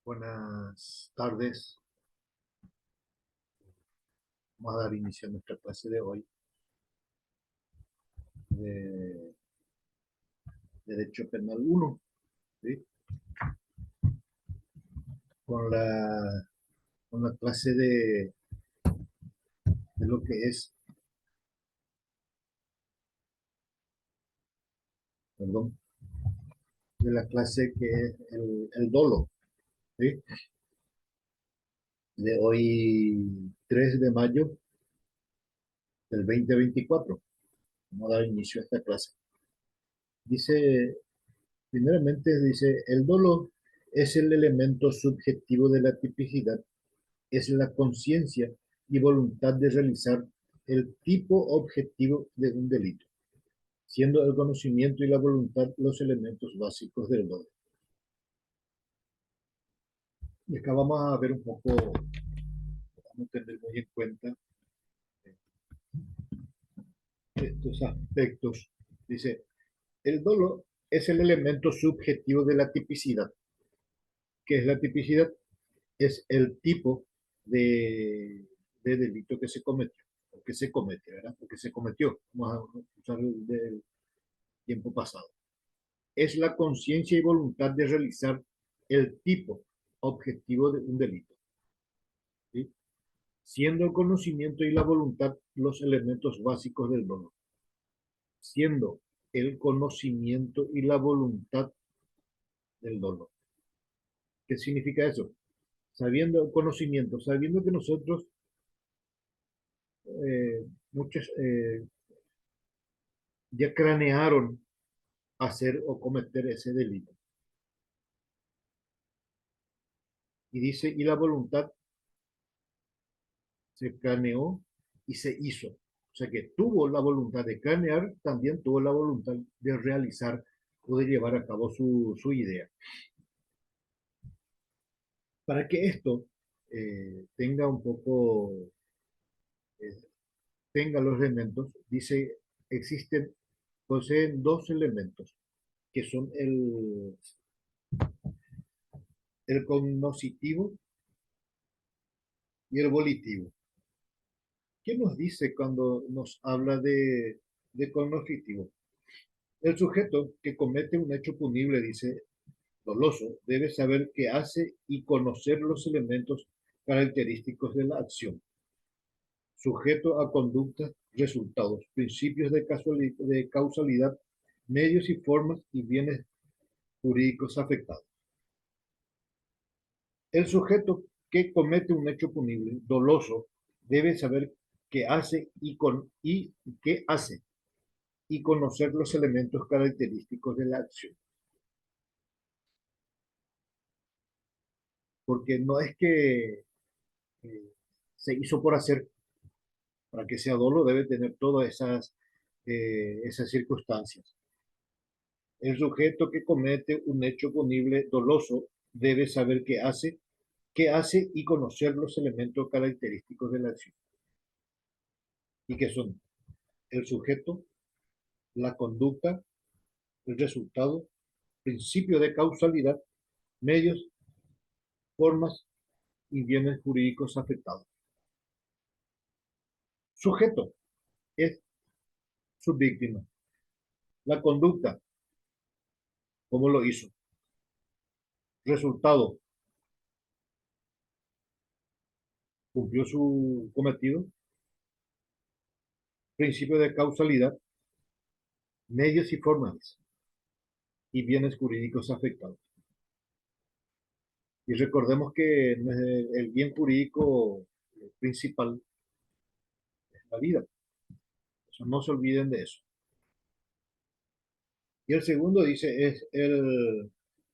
Buenas tardes. Vamos a dar inicio a nuestra clase de hoy de Derecho Penal 1, ¿sí? Con la clase de lo que es, perdón, de la clase que es el dolo, ¿sí? De hoy 3 de mayo del 2024. Vamos a dar inicio a esta clase. Dice, primeramente dice, el dolo es el elemento subjetivo de la tipicidad, es la conciencia y voluntad de realizar el tipo objetivo de un delito, siendo el conocimiento y la voluntad los elementos básicos del dolo. Y acá vamos a ver un poco, vamos a tener muy en cuenta estos aspectos. Dice, el dolo es el elemento subjetivo de la tipicidad. ¿Qué es la tipicidad? Es el tipo de delito que se cometió, o que se comete, ¿verdad? O que se cometió. Vamos a usar el del tiempo pasado. Es la conciencia y voluntad de realizar el tipo objetivo de un delito, ¿sí? Siendo el conocimiento y la voluntad los elementos básicos del dolo. Siendo el conocimiento y la voluntad del dolo. ¿Qué significa eso? Sabiendo el conocimiento, sabiendo que nosotros, muchos ya cranearon hacer o cometer ese delito. Y dice, y la voluntad se planeó y se hizo. O sea que tuvo la voluntad de planear, también tuvo la voluntad de realizar o de llevar a cabo su idea. Para que esto tenga un poco, eh, tenga los elementos, dice, existen, poseen dos elementos, que son el cognoscitivo y el volitivo. ¿Qué nos dice cuando nos habla de cognoscitivo? El sujeto que comete un hecho punible, dice, doloso, debe saber qué hace y conocer los elementos característicos de la acción, sujeto a conductas, resultados, principios de causalidad, medios y formas y bienes jurídicos afectados. El sujeto que comete un hecho punible, doloso, debe saber qué hace y qué hace y conocer los elementos característicos de la acción. Porque no es que se hizo por hacer, para que sea dolo debe tener todas esas circunstancias. El sujeto que comete un hecho punible doloso debe saber qué hace y conocer los elementos característicos de la acción. Y que son el sujeto, la conducta, el resultado, principio de causalidad, medios, formas y bienes jurídicos afectados. Sujeto es su víctima. La conducta, cómo lo hizo. Resultado, cumplió su cometido. Principio de causalidad, medios y formas y bienes jurídicos afectados. Y recordemos que el bien jurídico principal es la vida. Eso, no se olviden de eso. Y el segundo dice es el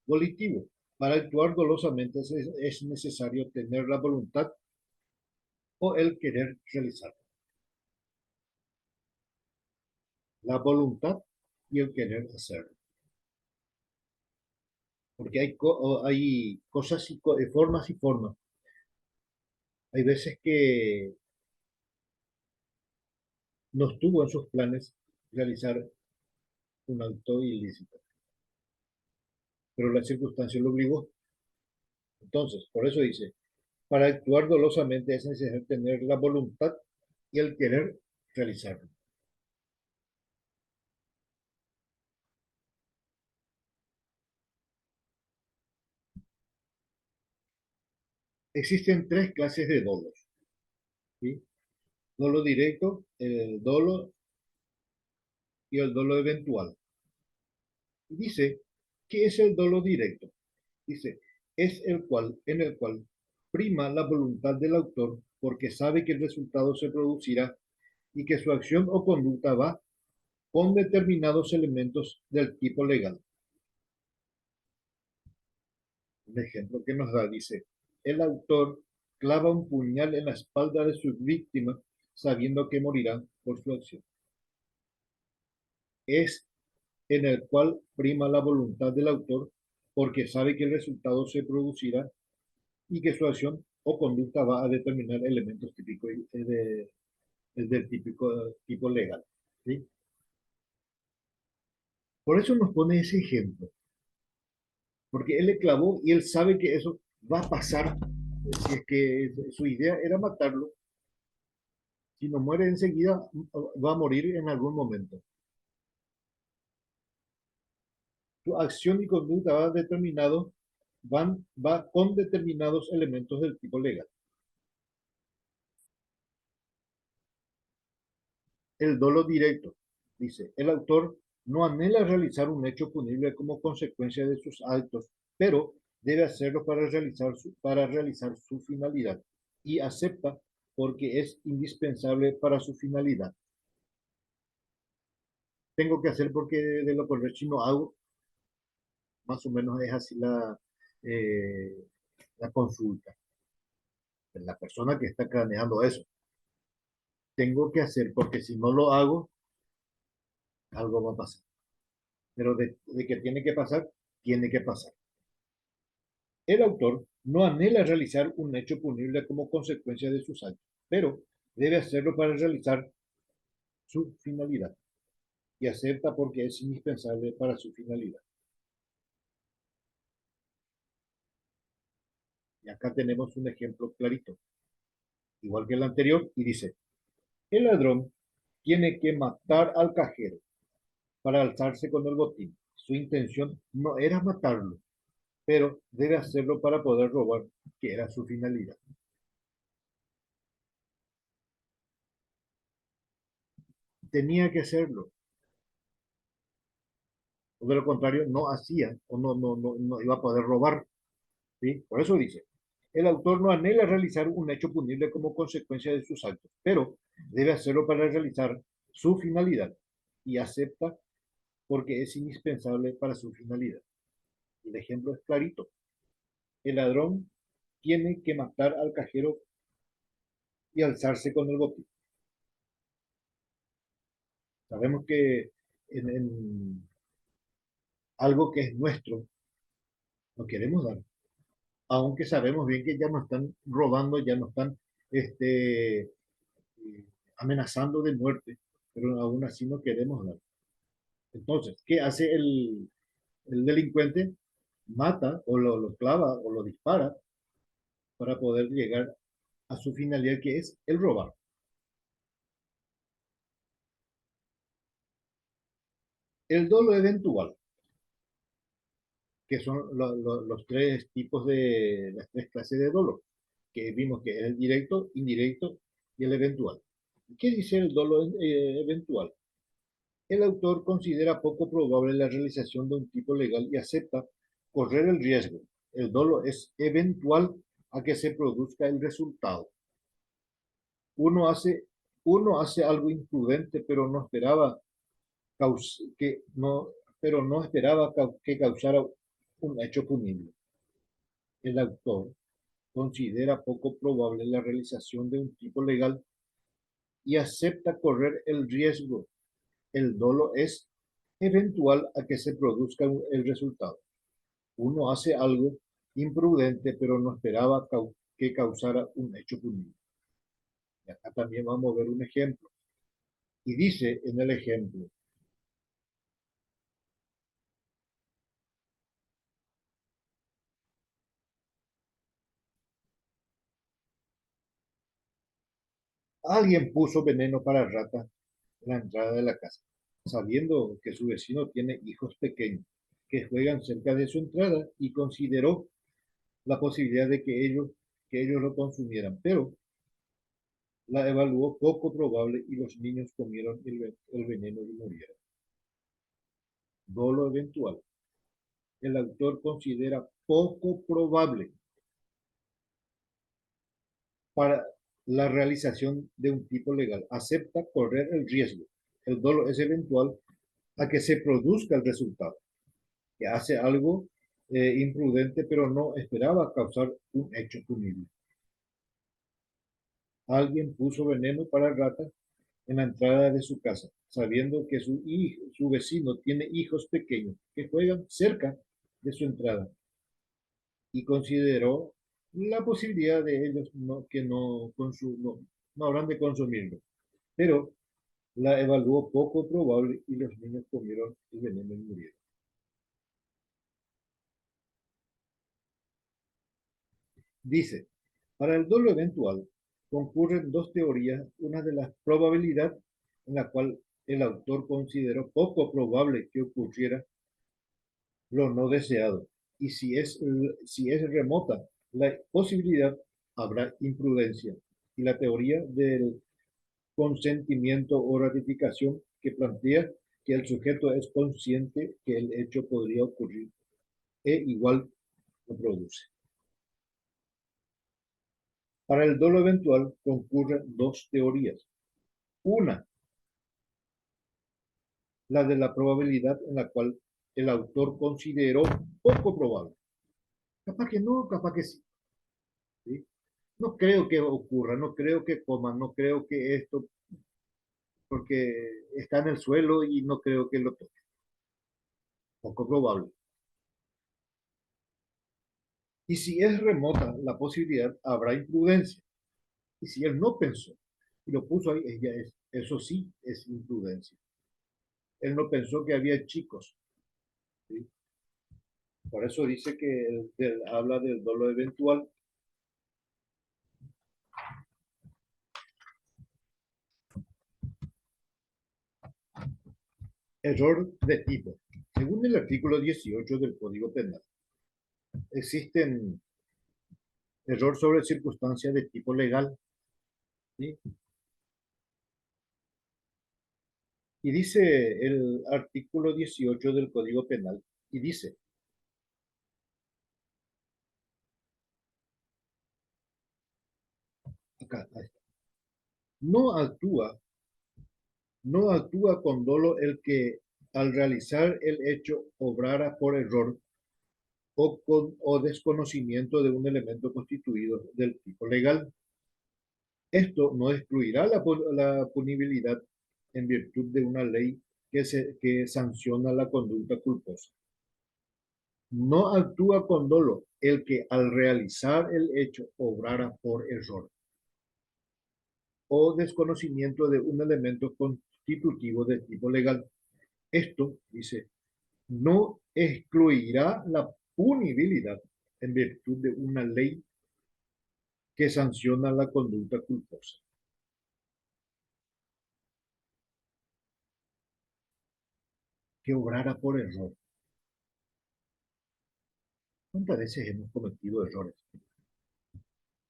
volitivo. Para actuar dolosamente es necesario tener la voluntad o el querer realizarlo. La voluntad y el querer hacerlo. Porque hay cosas y formas y formas. Hay veces que no estuvo en sus planes realizar un acto ilícito. pero la circunstancia lo obligó. Entonces, por eso dice, para actuar dolosamente es necesario tener la voluntad y el querer realizarlo. Existen tres clases de dolos, ¿sí? Dolo directo, el dolo y el dolo eventual. Dice, ¿qué es el dolo directo? Dice, es el cual, en el cual prima la voluntad del autor porque sabe que el resultado se producirá y que su acción o conducta va con determinados elementos del tipo legal. Un ejemplo que nos da, dice, el autor clava un puñal en la espalda de su víctima sabiendo que morirá por su acción. Es en el cual prima la voluntad del autor porque sabe que el resultado se producirá y que su acción o conducta va a determinar elementos típicos del típico tipo legal. ¿Sí? Por eso nos pone ese ejemplo, porque él le clavó y él sabe que eso va a pasar si es que su idea era matarlo. Si no muere enseguida, va a morir en algún momento. Su acción y conducta va con determinados elementos del tipo legal. El dolo directo. Dice, el autor no anhela realizar un hecho punible como consecuencia de sus actos, pero debe hacerlo para realizar su finalidad y acepta porque es indispensable para su finalidad. Tengo que hacer porque de lo contrario si no hago, más o menos es así eh, la consulta. La persona que está craneando eso. Tengo que hacer porque si no lo hago, algo va a pasar. Pero de que tiene que pasar. El autor no anhela realizar un hecho punible como consecuencia de sus actos, pero debe hacerlo para realizar su finalidad y acepta porque es indispensable para su finalidad. Y acá tenemos un ejemplo clarito, igual que el anterior, y dice, el ladrón tiene que matar al cajero para alzarse con el botín. Su intención no era matarlo, pero debe hacerlo para poder robar, que era su finalidad. Tenía que hacerlo, o de lo contrario no hacía o no iba a poder robar. ¿Sí? Por eso dice, el autor no anhela realizar un hecho punible como consecuencia de sus actos, pero debe hacerlo para realizar su finalidad y acepta porque es indispensable para su finalidad. El ejemplo es clarito. El ladrón tiene que matar al cajero y alzarse con el botín. Sabemos que en algo que es nuestro, lo queremos dar, aunque sabemos bien que ya nos están robando, ya nos están amenazando de muerte, pero aún así no queremos dar. Entonces, ¿qué hace el delincuente? Mata o lo clava o lo dispara para poder llegar a su finalidad, que es el robar. El dolo eventual, que son los tres tipos de las tres clases de dolo, que vimos que es el directo, indirecto y el eventual. ¿Qué dice el dolo eventual? El autor considera poco probable la realización de un tipo legal y acepta correr el riesgo. El dolo es eventual a que se produzca el resultado. Uno hace, uno hace algo imprudente, que no, pero no esperaba que causara un hecho punible. El autor considera poco probable la realización de un tipo legal y acepta correr el riesgo. El dolo es eventual a que se produzca el resultado. Uno hace algo imprudente, pero no esperaba que causara un hecho punible. Y acá también vamos a ver un ejemplo. Y dice en el ejemplo, Alguien puso veneno para ratas en la entrada de la casa, sabiendo que su vecino tiene hijos pequeños que juegan cerca de su entrada y consideró la posibilidad de que ellos lo consumieran, pero la evaluó poco probable y los niños comieron el veneno y murieron. Dolo eventual. El autor considera poco probable para la realización de un tipo legal. Acepta correr el riesgo. El dolo es eventual a que se produzca el resultado, que hace algo imprudente, pero no esperaba causar un hecho punible. Alguien puso veneno para ratas en la entrada de su casa, sabiendo que su vecino tiene hijos pequeños que juegan cerca de su entrada y consideró la posibilidad de ellos que no habrán de consumirlo, pero la evaluó poco probable y los niños comieron el veneno y murieron. Dice, para el dolo eventual concurren dos teorías, una de la probabilidad en la cual el autor consideró poco probable que ocurriera lo no deseado, y si es remota la posibilidad, habrá imprudencia, y la teoría del consentimiento o ratificación que plantea que el sujeto es consciente que el hecho podría ocurrir e igual lo produce. Para el dolo eventual concurren dos teorías. Una, la de la probabilidad en la cual el autor consideró poco probable. Capaz que no, capaz que sí. ¿Sí? No creo que ocurra, no creo que coman, no creo que esto, porque está en el suelo y no creo que lo toque. Poco probable. Y si es remota la posibilidad, habrá imprudencia. Y si él no pensó y lo puso ahí, eso sí es imprudencia. Él no pensó que había chicos. ¿Sí? Por eso dice que habla del dolo eventual. Error de tipo. Según el artículo 18 del Código Penal, existen error sobre circunstancias de tipo legal. ¿Sí? Y dice el artículo 18 del Código Penal, y dice, acá, no actúa, no actúa con dolo el que al realizar el hecho obrara por error o desconocimiento de un elemento constituido del tipo legal. Esto no excluirá la punibilidad en virtud de una ley que sanciona la conducta culposa. No actúa con dolo el que al realizar el hecho obrara por error o desconocimiento de un elemento constitutivo de tipo legal. Esto, dice, no excluirá la punibilidad en virtud de una ley que sanciona la conducta culposa. Que obrara por error. ¿Cuántas veces hemos cometido errores?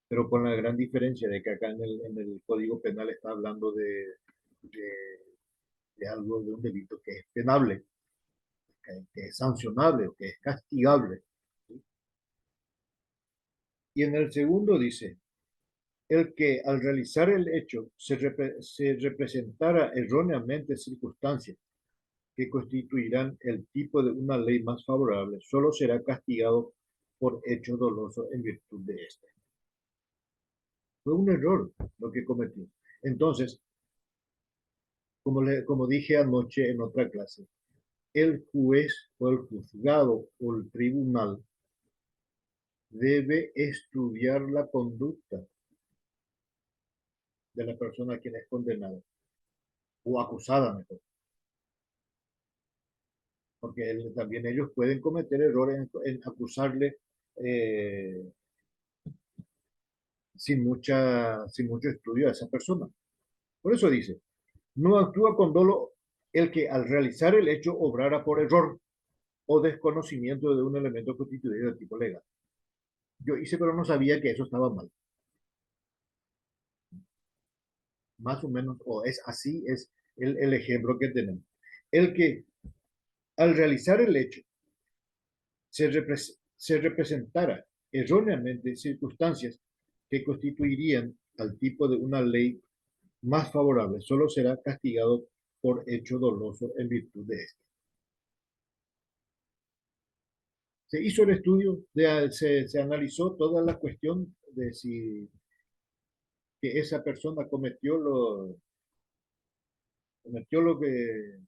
Pero con la gran diferencia de que acá en el Código Penal está hablando de, de algo, de un delito que es penable, que es sancionable o que es castigable. ¿Sí? Y en el segundo dice, el que al realizar el hecho se representara erróneamente circunstancias que constituirán el tipo de una ley más favorable, solo será castigado por hecho doloso en virtud de este. Fue un error lo que cometió. Entonces, como dije anoche en otra clase, el juez o el juzgado o el tribunal debe estudiar la conducta de la persona a quien es condenada o acusada mejor, porque también ellos pueden cometer errores en acusarle eh, sin mucho estudio a esa persona. Por eso dice, no actúa con dolo el que al realizar el hecho obrara por error o desconocimiento de un elemento constituido de tipo legal. Yo hice, pero no sabía que eso estaba mal. Más o menos, o es así, es el ejemplo que tenemos. El que al realizar el hecho se representara erróneamente circunstancias que constituirían al tipo de una ley más favorable, solo será castigado por hecho doloso en virtud de esto. Se hizo el estudio, se analizó toda la cuestión de si que esa persona cometió lo que,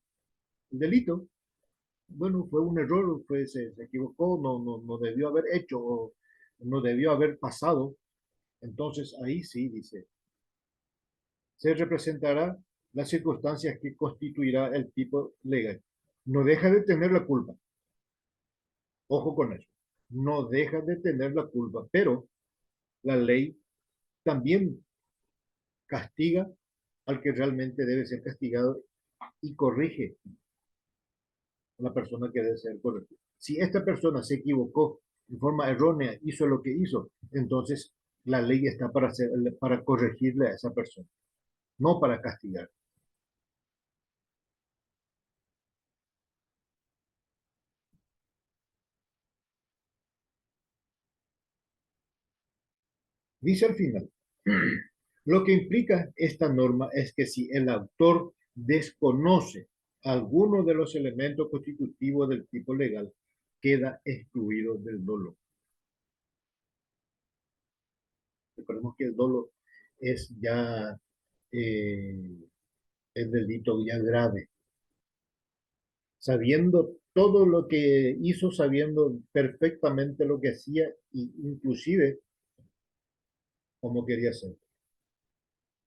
el delito. Bueno, fue un error, se equivocó, no debió haber hecho, o no debió haber pasado. Entonces ahí sí dice, se representará las circunstancias que constituirá el tipo legal. No deja de tener la culpa. Ojo con eso. No deja de tener la culpa, pero la ley también castiga al que realmente debe ser castigado y corrige a la persona que debe ser corregida. Si esta persona se equivocó de forma errónea, hizo lo que hizo, entonces la ley está para corregirle a esa persona, no para castigar. Dice al final, lo que implica esta norma es que si el autor desconoce alguno de los elementos constitutivos del tipo legal, queda excluido del dolo. Recordemos que el dolo es ya el delito ya grave, sabiendo todo lo que hizo, sabiendo perfectamente lo que hacía e inclusive cómo quería hacer.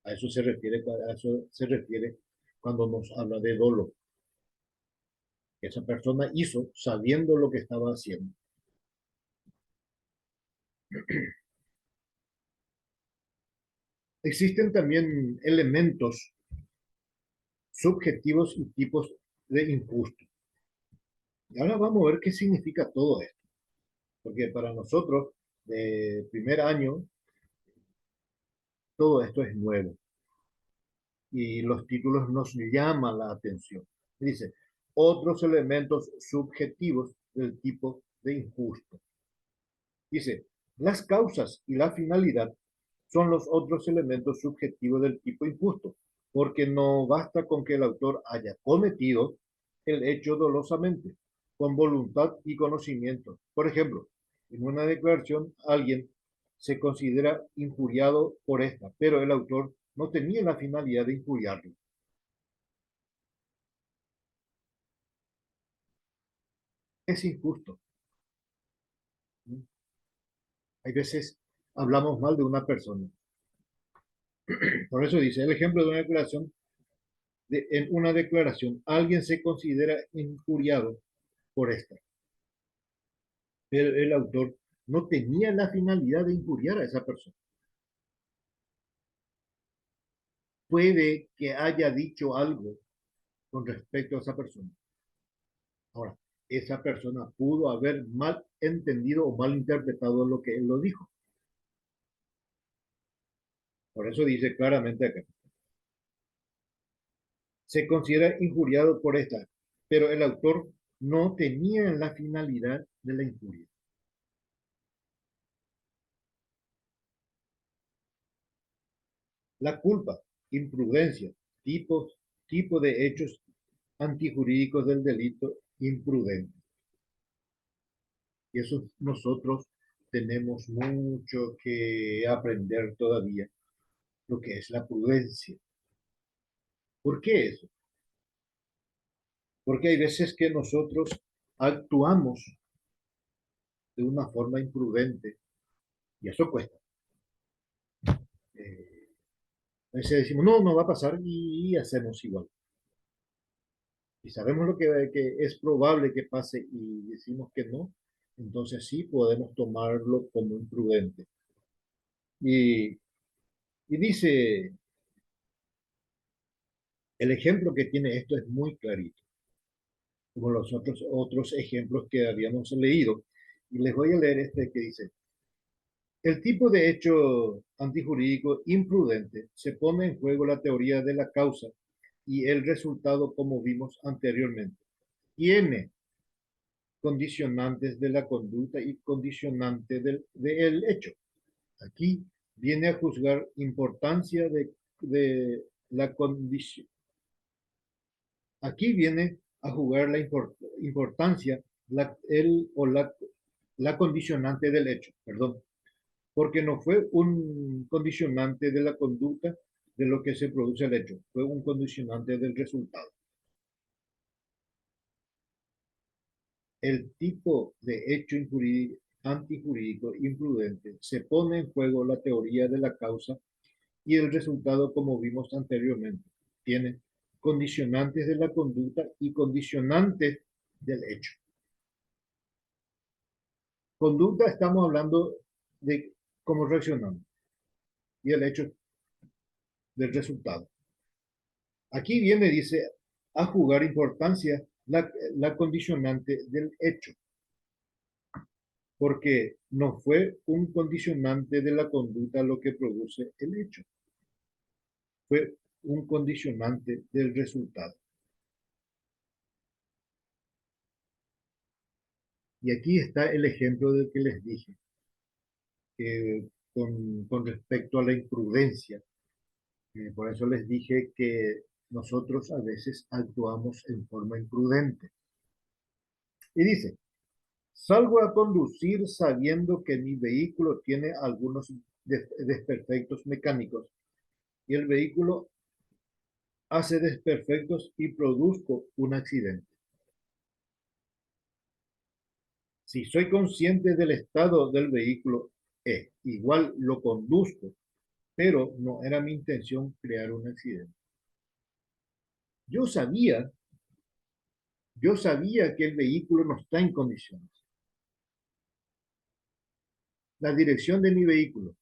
A eso se refiere cuando nos habla de dolo. Esa persona hizo sabiendo lo que estaba haciendo. Existen también elementos subjetivos y tipos de injusto. Y ahora vamos a ver qué significa todo esto, porque para nosotros de primer año todo esto es nuevo y los títulos nos llaman la atención. Dice, otros elementos subjetivos del tipo de injusto. Dice, las causas y la finalidad son los otros elementos subjetivos del tipo injusto, porque no basta con que el autor haya cometido el hecho dolosamente, con voluntad y conocimiento. Por ejemplo, en una declaración alguien se considera injuriado por esta, pero el autor no tenía la finalidad de injuriarlo. Es injusto. Hay veces hablamos mal de una persona. Por eso dice el ejemplo de una declaración en una declaración, alguien se considera injuriado por esta, pero el autor no tenía la finalidad de injuriar a esa persona. Puede que haya dicho algo con respecto a esa persona. Ahora, esa persona pudo haber mal entendido o mal interpretado lo que él lo dijo. Por eso dice claramente acá, se considera injuriado por esta, pero el autor no tenía la finalidad de la injuria. La culpa, imprudencia, tipo de hechos antijurídicos del delito imprudente. Y eso nosotros tenemos mucho que aprender todavía, lo que es la prudencia. ¿Por qué eso? Porque hay veces que nosotros actuamos de una forma imprudente y eso cuesta. Eh, a veces decimos, no, no va a pasar y hacemos igual. Y sabemos lo que es probable que pase y decimos que no, entonces sí podemos tomarlo como imprudente. Y, y dice El ejemplo que tiene esto es muy clarito, como los otros ejemplos que habíamos leído. Y les voy a leer este que dice, el tipo de hecho antijurídico imprudente se pone en juego la teoría de la causa y el resultado como vimos anteriormente. Tiene condicionantes de la conducta y condicionantes del hecho. Aquí viene a juzgar importancia de la condición. Aquí viene a jugar la importancia la condicionante del hecho, perdón, porque no fue un condicionante de la conducta de lo que se produce el hecho, fue un condicionante del resultado. El tipo de hecho antijurídico imprudente se pone en juego la teoría de la causa y el resultado, como vimos anteriormente, tiene condicionantes de la conducta y condicionantes del hecho. Conducta estamos hablando de cómo reaccionamos y el hecho del resultado. Aquí viene, dice, a jugar importancia la condicionante del hecho, porque no fue un condicionante de la conducta lo que produce el hecho, fue un condicionante del resultado. Y aquí está el ejemplo del que les dije, con respecto a la imprudencia. Por eso les dije que nosotros a veces actuamos en forma imprudente. Y dice, salgo a conducir sabiendo que mi vehículo tiene algunos desperfectos mecánicos y el vehículo hace desperfectos y produzco un accidente. Si soy consciente del estado del vehículo, igual lo conduzco, pero no era mi intención crear un accidente. Yo sabía, yo sabía que el vehículo no está en condiciones. La dirección de mi vehículo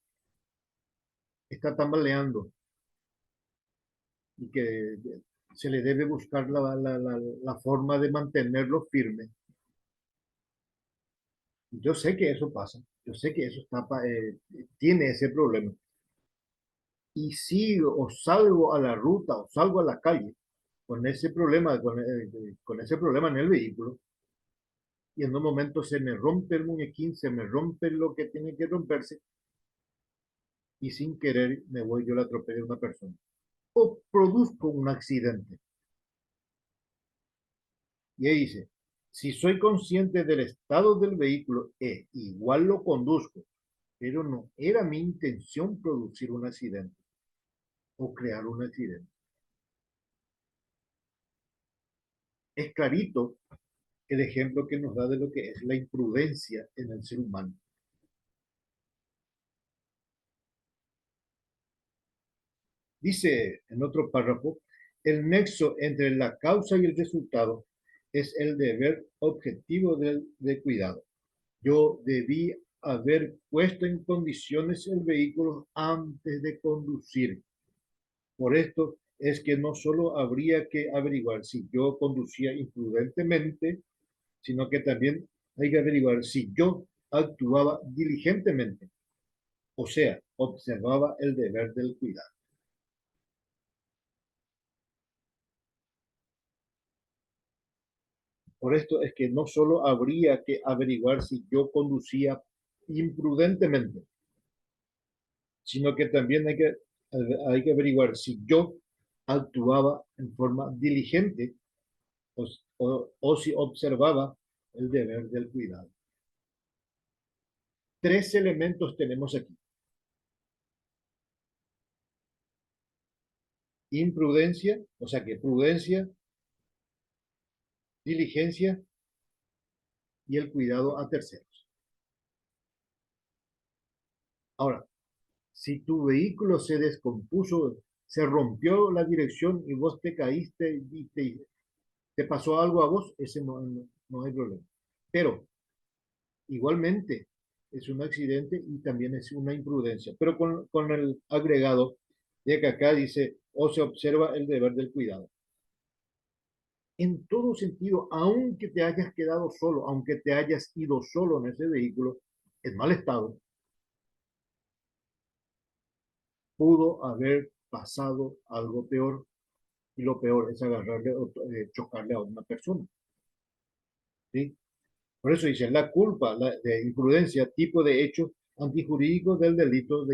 está tambaleando y que se le debe buscar la forma de mantenerlo firme. Yo sé que eso pasa, yo sé que eso tiene ese problema. Y si o salgo a la ruta o salgo a la calle con ese problema, con ese problema en el vehículo, y en un momento se me rompe el muñequín, se me rompe lo que tiene que romperse, y sin querer me voy yo la atropello a una persona. O produzco un accidente. Y ahí dice, si soy consciente del estado del vehículo, igual lo conduzco, pero no era mi intención producir un accidente o crear un accidente. Es clarito el ejemplo que nos da de lo que es la imprudencia en el ser humano. Dice en otro párrafo, el nexo entre la causa y el resultado es el deber objetivo de cuidado. Yo debí haber puesto en condiciones el vehículo antes de conducir. Por esto es que no solo habría que averiguar si yo conducía imprudentemente, sino que también hay que averiguar si yo actuaba diligentemente, o sea, observaba el deber del cuidado. Por esto es que no solo habría que averiguar si yo conducía imprudentemente, sino que también hay que averiguar si yo actuaba en forma diligente o si observaba el deber del cuidado. Tres elementos tenemos aquí. Imprudencia, o sea que prudencia, diligencia y el cuidado a terceros. Ahora, si tu vehículo se descompuso, se rompió la dirección y vos te caíste y te pasó algo a vos, ese no hay problema. Pero igualmente es un accidente y también es una imprudencia, pero con el agregado Ya que acá dice, o se observa el deber del cuidado. En todo sentido, aunque te hayas quedado solo, aunque te hayas ido solo en ese vehículo, en mal estado, pudo haber pasado algo peor, y lo peor es agarrarle o chocarle a una persona. ¿Sí? Por eso dice, la culpa de imprudencia, tipo de hecho antijurídico del delito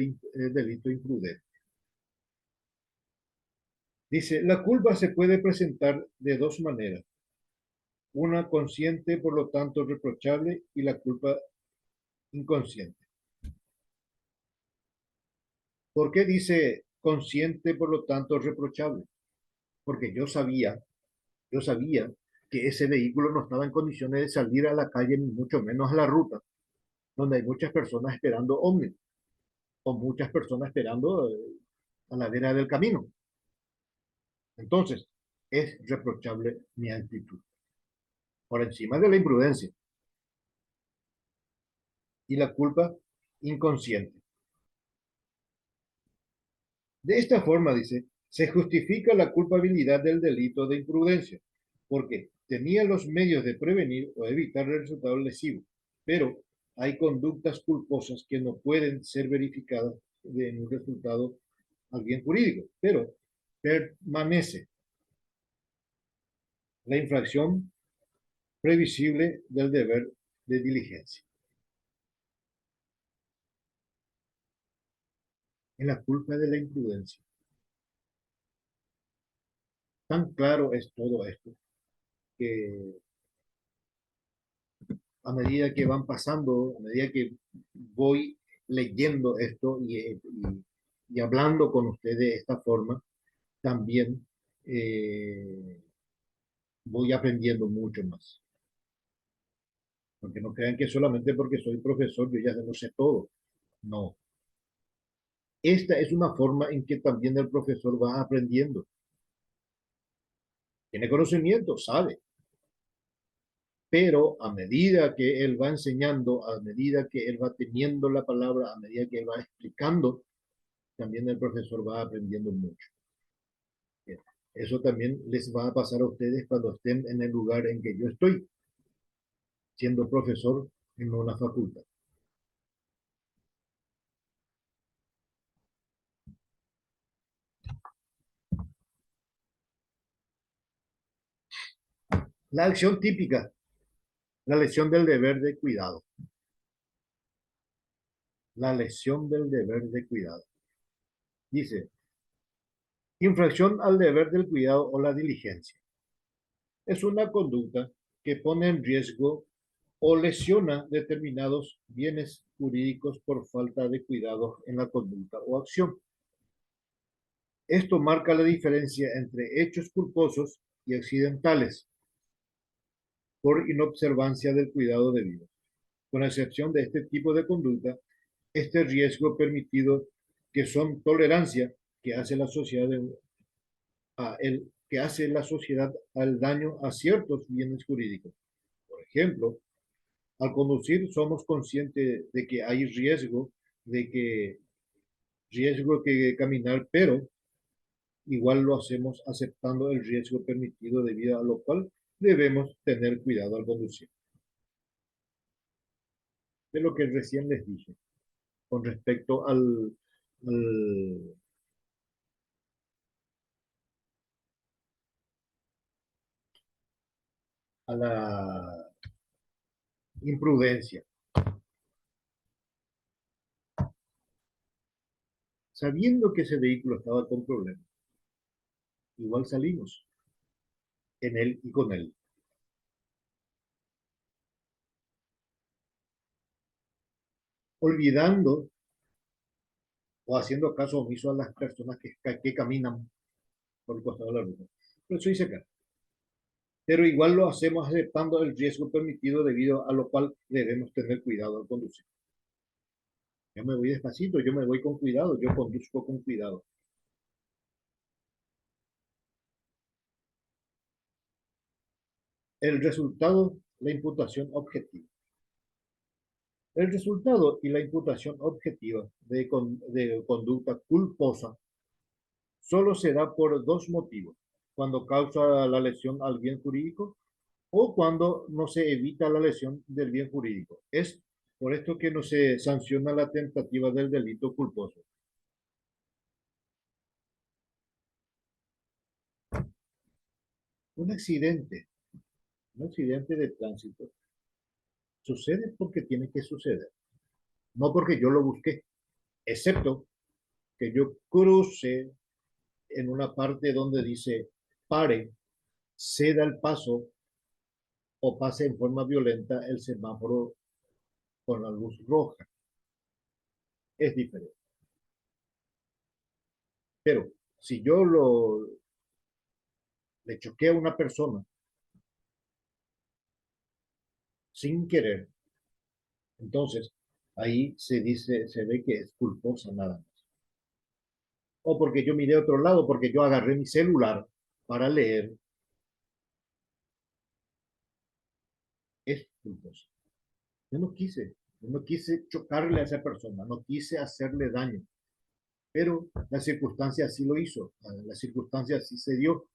imprudente. Dice, la culpa se puede presentar de dos maneras. Una consciente, por lo tanto reprochable, y la culpa inconsciente. ¿Por qué dice consciente, por lo tanto reprochable? Porque yo sabía que ese vehículo no estaba en condiciones de salir a la calle, ni mucho menos a la ruta, donde hay muchas personas esperando ómnibus, o muchas personas esperando a la vera del camino. Entonces, es reprochable mi actitud, por encima de la imprudencia y la culpa inconsciente. De esta forma, dice, se justifica la culpabilidad del delito de imprudencia, porque tenía los medios de prevenir o evitar el resultado lesivo, pero hay conductas culposas que no pueden ser verificadas en un resultado al bien jurídico, pero permanece la infracción previsible del deber de diligencia. En la culpa de la imprudencia. Tan claro es todo esto que a medida que van pasando, a medida que voy leyendo esto y hablando con ustedes de esta forma, también voy aprendiendo mucho más. Porque no crean que solamente porque soy profesor yo ya no sé todo. No. Esta es una forma en que también el profesor va aprendiendo. Tiene conocimiento, sabe, pero a medida que él va enseñando, a medida que él va teniendo la palabra, a medida que él va explicando, también el profesor va aprendiendo mucho. Eso también les va a pasar a ustedes cuando estén en el lugar en que yo estoy, siendo profesor en una facultad. La acción típica, la lesión del deber de cuidado. La lesión del deber de cuidado. Dice, infracción al deber del cuidado o la diligencia. Es una conducta que pone en riesgo o lesiona determinados bienes jurídicos por falta de cuidado en la conducta o acción. Esto marca la diferencia entre hechos culposos y accidentales por inobservancia del cuidado debido. Con excepción de este tipo de conducta, este riesgo permitido que son tolerancia que hace la sociedad que hace la sociedad al daño a ciertos bienes jurídicos. Por ejemplo, al conducir somos conscientes de que hay riesgo que caminar, pero igual lo hacemos aceptando el riesgo permitido debido a lo cual debemos tener cuidado al conducir. De lo que recién les dije con respecto al, a la imprudencia. Sabiendo que ese vehículo estaba con problemas, igual salimos en él y con él, olvidando o haciendo caso omiso a las personas que caminan por el costado de la ruta. Por eso dice acá. Pero igual lo hacemos aceptando el riesgo permitido debido a lo cual debemos tener cuidado al conducir. Yo me voy despacito, yo me voy con cuidado, yo conduzco con cuidado. El resultado, la imputación objetiva. El resultado y la imputación objetiva de conducta culposa solo se da por dos motivos: cuando causa la lesión al bien jurídico o cuando no se evita la lesión del bien jurídico. Es por esto que no se sanciona la tentativa del delito culposo. Un accidente, un accidente de tránsito, sucede porque tiene que suceder, no porque yo lo busqué, excepto que yo cruce en una parte donde dice pare, ceda el paso o pase en forma violenta el semáforo con la luz roja. Es diferente. Pero si yo le choqué a una persona sin querer, entonces ahí se dice, se ve que es culposa nada más. O porque yo miré a otro lado, porque yo agarré mi celular para leer, es culposa. Yo no quise chocarle a esa persona, no quise hacerle daño, pero la circunstancia así lo hizo, la circunstancia así se dio.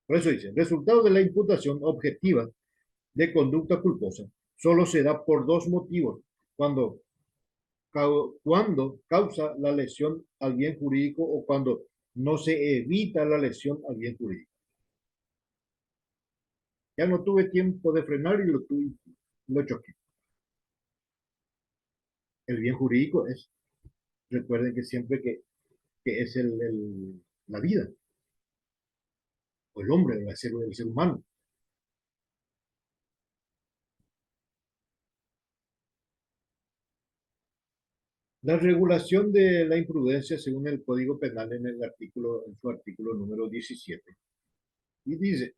Por eso dice, el resultado de la imputación objetiva de conducta culposa solo se da por dos motivos: cuando, cuando causa la lesión al bien jurídico o cuando no se evita la lesión al bien jurídico. Ya no tuve tiempo de frenar y lo choqué. El bien jurídico es, recuerden que siempre que es la vida, o el hombre, el ser humano. La regulación de la imprudencia según el Código Penal en su artículo número 17. Y dice,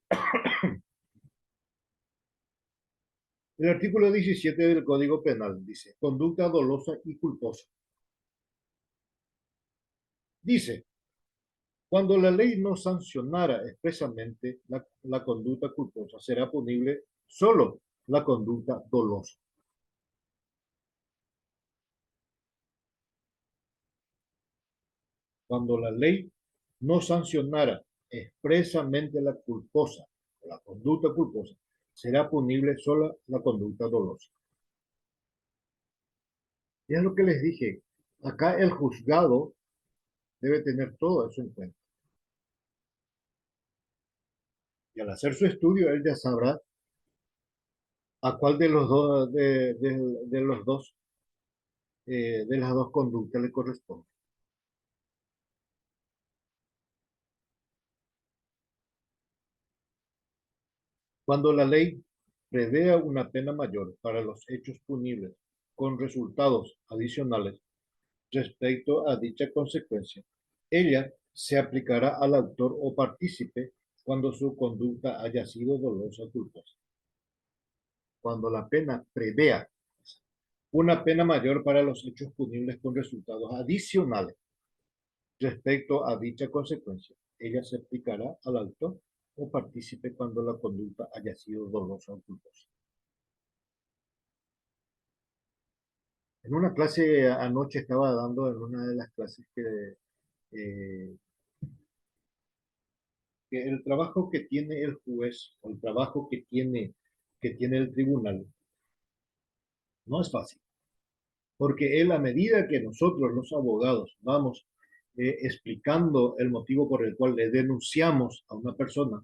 el artículo 17 del Código Penal dice, conducta dolosa y culposa. Dice, cuando la ley no sancionara expresamente la conducta culposa, será punible solo la conducta dolosa. Cuando la ley no sancionara expresamente la culposa, la conducta culposa, será punible solo la conducta dolosa. Y es lo que les dije, acá el juzgado debe tener todo eso en cuenta. Y al hacer su estudio, él ya sabrá a cuál de los dos, de los dos, de las dos conductas le corresponde. Cuando la ley prevea una pena mayor para los hechos punibles con resultados adicionales respecto a dicha consecuencia, ella se aplicará al autor o partícipe cuando su conducta haya sido dolosa o culposa. Cuando la pena prevea una pena mayor para los hechos punibles con resultados adicionales respecto a dicha consecuencia, ella se aplicará al autor o partícipe cuando la conducta haya sido dolosa o culposa. En una clase anoche estaba dando, en una de las clases eh, que el trabajo que tiene el juez o el trabajo que tiene el tribunal no es fácil, porque él, a medida que nosotros los abogados vamos explicando el motivo por el cual le denunciamos a una persona,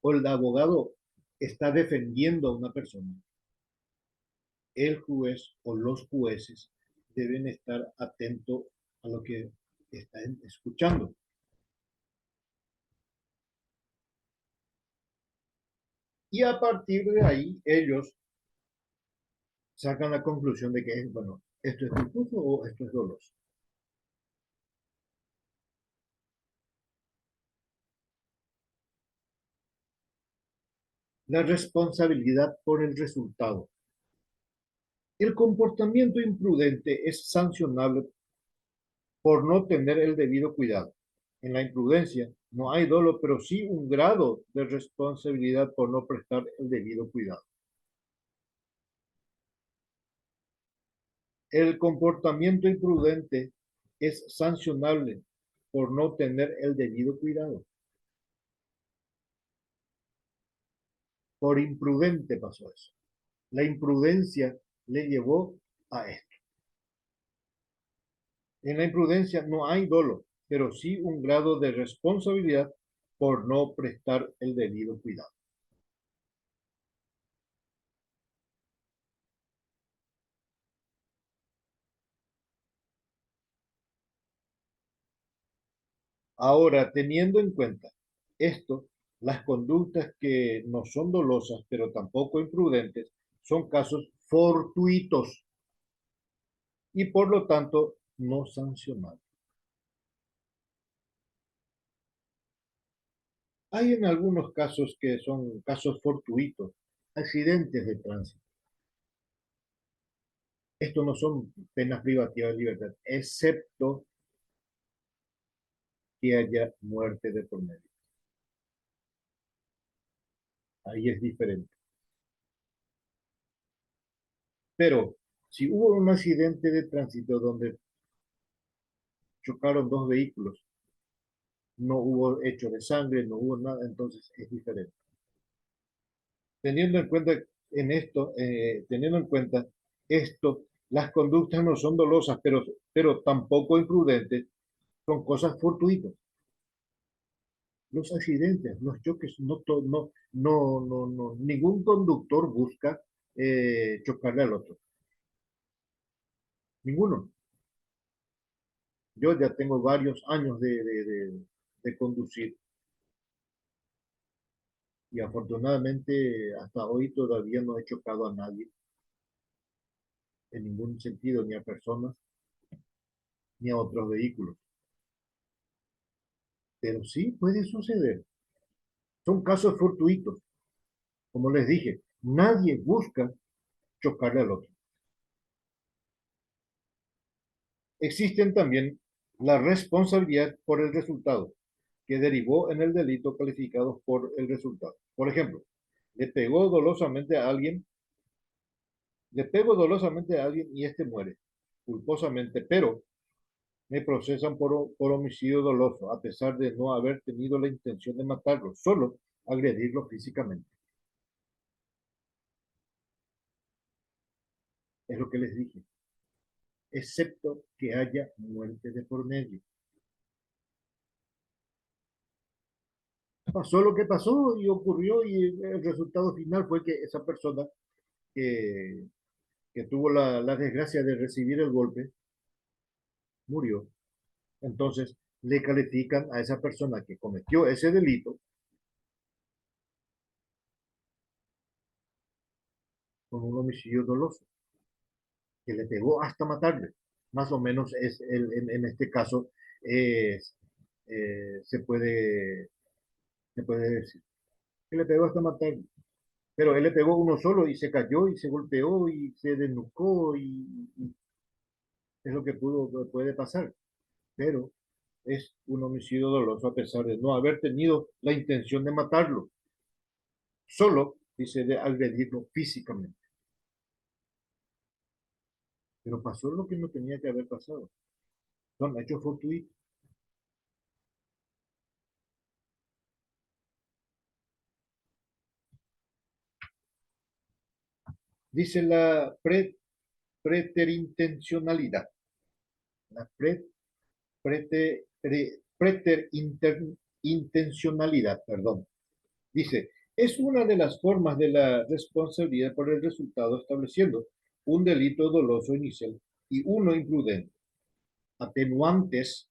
o el abogado está defendiendo a una persona, el juez o los jueces deben estar atentos a lo que están escuchando. Y a partir de ahí, ellos sacan la conclusión de que, bueno, esto es culposo o esto es doloso. La responsabilidad por el resultado. El comportamiento imprudente es sancionable por no tener el debido cuidado. En la imprudencia no hay dolo, pero sí un grado de responsabilidad por no prestar el debido cuidado. El comportamiento imprudente es sancionable por no tener el debido cuidado. Por imprudente pasó eso. La imprudencia le llevó a esto. En la imprudencia no hay dolo, pero sí un grado de responsabilidad por no prestar el debido cuidado. Ahora, teniendo en cuenta esto, las conductas que no son dolosas, pero tampoco imprudentes, son casos fortuitos y por lo tanto no sancionables. Hay en algunos casos que son casos fortuitos, accidentes de tránsito. Estos no son penas privativas de libertad, excepto que haya muerte de por medio. Ahí es diferente. Pero si hubo un accidente de tránsito donde chocaron dos vehículos, no hubo hecho de sangre, no hubo nada, entonces es diferente. Teniendo en cuenta teniendo en cuenta esto, las conductas no son dolosas, pero tampoco imprudentes, son cosas fortuitas. Los accidentes, los choques, ningún conductor busca chocarle al otro. Ninguno. Yo ya tengo varios años de conducir y afortunadamente hasta hoy todavía no he chocado a nadie en ningún sentido, ni a personas, ni a otros vehículos. Pero sí puede suceder. Son casos fortuitos. Como les dije, nadie busca chocarle al otro. Existen también la responsabilidad por el resultado, que derivó en el delito calificado por el resultado. Por ejemplo, le pegó dolosamente a alguien, le pego dolosamente a alguien y este muere, culposamente, pero me procesan por homicidio doloso, a pesar de no haber tenido la intención de matarlo, solo agredirlo físicamente. Es lo que les dije, excepto que haya muerte de por medio. Pasó lo que pasó y ocurrió y el resultado final fue que esa persona que, que tuvo la desgracia de recibir el golpe murió. Entonces le califican a esa persona que cometió ese delito con un homicidio doloso, que le pegó hasta matarle. Más o menos es en este caso es, se puede decir que le pegó hasta matarle. Pero él le pegó uno solo y se cayó y se golpeó y se desnucó y es lo que puede pasar. Pero es un homicidio doloso a pesar de no haber tenido la intención de matarlo. Solo, dice, de agredirlo físicamente. Pero pasó lo que no tenía que haber pasado. Son hechos fortuitos. Dice la preterintencionalidad. La preterintencionalidad, perdón. Dice, es una de las formas de la responsabilidad por el resultado estableciendo un delito doloso inicial y uno imprudente. Atenuantes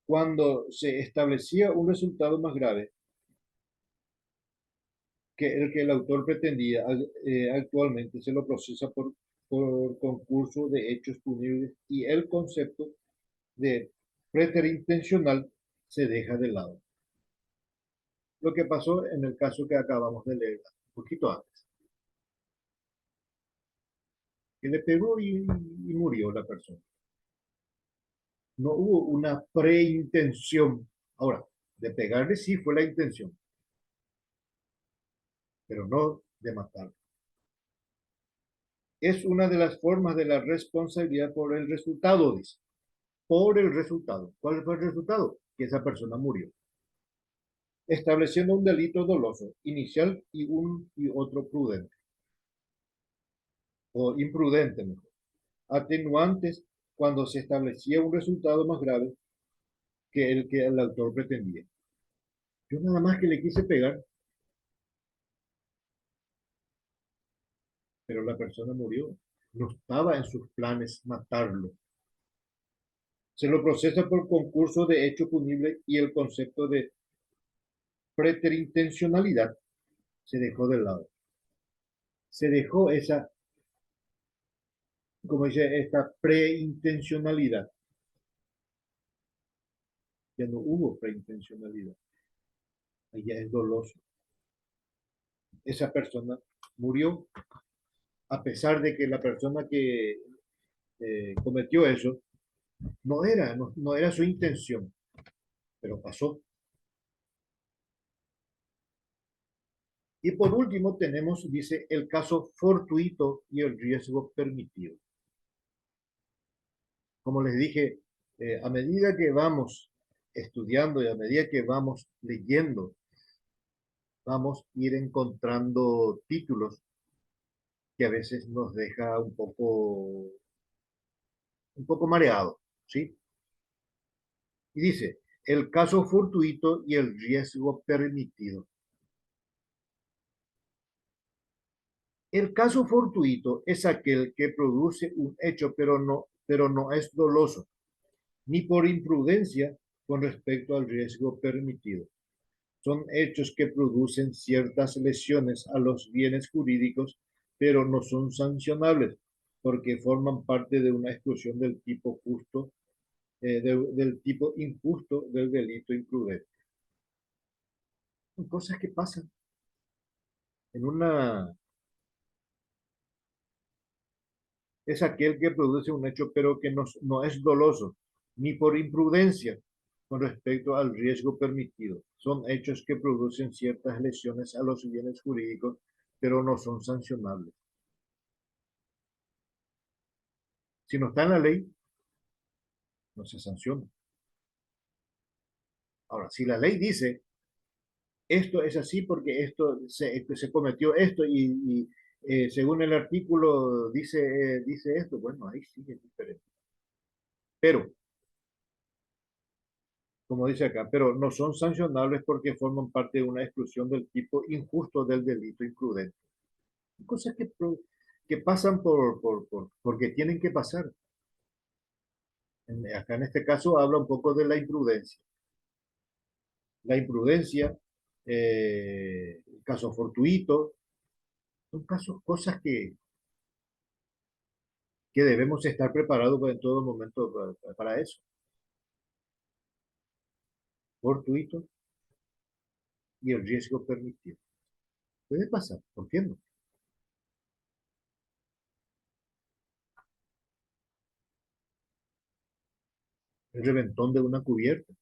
cuando se establecía un resultado más grave que el que el autor pretendía. Actualmente se lo procesa por concurso de hechos punibles y el concepto de preterintencional se deja de lado. Lo que pasó en el caso que acabamos de leer un poquito antes, que le pegó y murió la persona. No hubo una preintención. Ahora, de pegarle sí fue la intención, pero no de matar. Es una de las formas de la responsabilidad por el resultado, dice. por el resultado. ¿Cuál fue el resultado? Que esa persona murió, estableciendo un delito doloso inicial y otro prudente, o imprudente mejor. Atenuantes cuando se establecía un resultado más grave que el que el autor pretendía. Yo nada más que le quise pegar, pero la persona murió. No estaba en sus planes matarlo. Se lo procesa por concurso de hecho punible y el concepto de preterintencionalidad se dejó de lado. Se dejó esa, como dice, esta preintencionalidad. Ya no hubo preintencionalidad. Ahí ya es doloso. Esa persona murió a pesar de que la persona que cometió eso no era su intención, pero pasó. Y por último tenemos, dice, el caso fortuito y el riesgo permitido. Como les dije, a medida que vamos estudiando y a medida que vamos leyendo, vamos a ir encontrando títulos que a veces nos deja un poco mareado, ¿sí? Y dice, el caso fortuito y el riesgo permitido. El caso fortuito es aquel que produce un hecho, pero no es doloso, ni por imprudencia con respecto al riesgo permitido. Son hechos que producen ciertas lesiones a los bienes jurídicos, pero no son sancionables, porque forman parte de una exclusión del tipo justo, del tipo injusto del delito imprudente. Son cosas que pasan en una es aquel que produce un hecho pero que no es doloso, ni por imprudencia con respecto al riesgo permitido. Son hechos que producen ciertas lesiones a los bienes jurídicos, pero no son sancionables. Si no está en la ley, no se sanciona. Ahora, si la ley dice esto es así porque se cometió esto según el artículo dice esto, bueno, ahí sí es diferente. Pero como dice acá, pero no son sancionables porque forman parte de una exclusión del tipo injusto del delito imprudente. Cosas que pasan porque tienen que pasar. Acá en este caso habla un poco de la imprudencia. La imprudencia, caso fortuito, son cosas que debemos estar preparados en todo momento para eso. Fortuito y el riesgo permitido. Puede pasar, ¿por qué no? El reventón de una cubierta.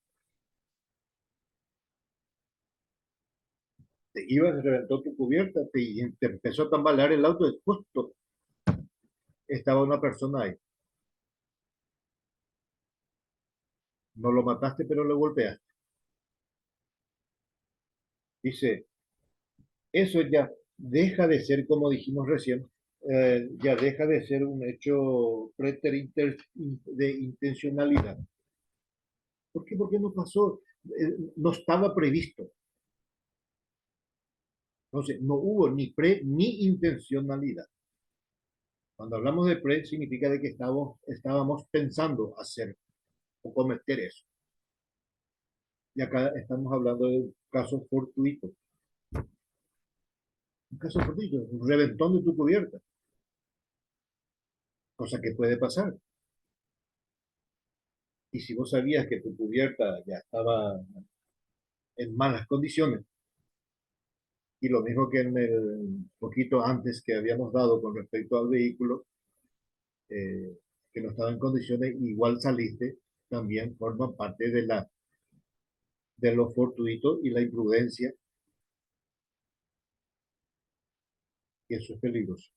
Te ibas, se reventó tu cubierta, te empezó a tambalear el auto y justo estaba una persona ahí. No lo mataste, pero lo golpeaste. Dice, eso ya deja de ser, como dijimos recién, ya deja de ser un hecho de intencionalidad. ¿Por qué? Porque no pasó, no estaba previsto. Entonces, no hubo ni pre ni intencionalidad. Cuando hablamos de pre, significa de que estábamos pensando hacer o cometer eso. Y acá estamos hablando de un caso fortuito. Un caso fortuito, un reventón de tu cubierta, cosa que puede pasar. Y si vos sabías que tu cubierta ya estaba en malas condiciones, y lo mismo que en el poquito antes que habíamos dado con respecto al vehículo, que no estaba en condiciones, igual saliste, también forma parte de lo fortuito y la imprudencia, y eso es peligroso.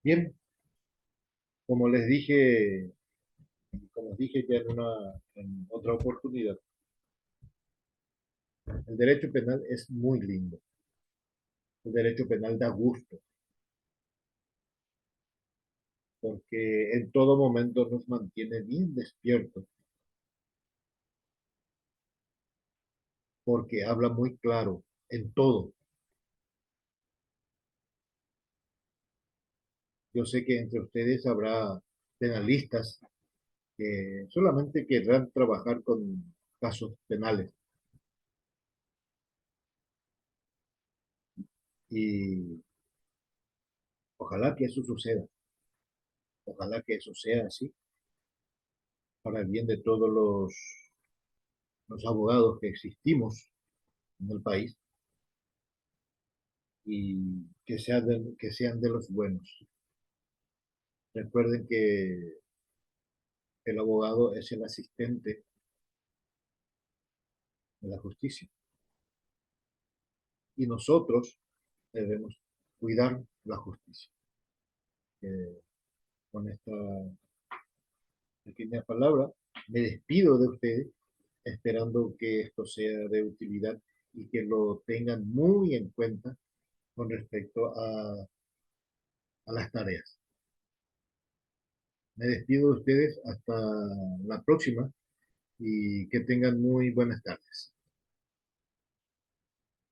Bien, como les dije, como dije ya en otra oportunidad, el derecho penal es muy lindo. El derecho penal da gusto, porque en todo momento nos mantiene bien despiertos, porque habla muy claro en todo. Yo sé que entre ustedes habrá penalistas que solamente querrán trabajar con casos penales y ojalá que eso suceda, ojalá que eso sea así para el bien de todos los abogados que existimos en el país y que sean de los buenos. Recuerden que el abogado es el asistente de la justicia y nosotros debemos cuidar la justicia. Con esta pequeña palabra me despido de ustedes esperando que esto sea de utilidad y que lo tengan muy en cuenta con respecto a las tareas. Me despido de ustedes hasta la próxima y que tengan muy buenas tardes.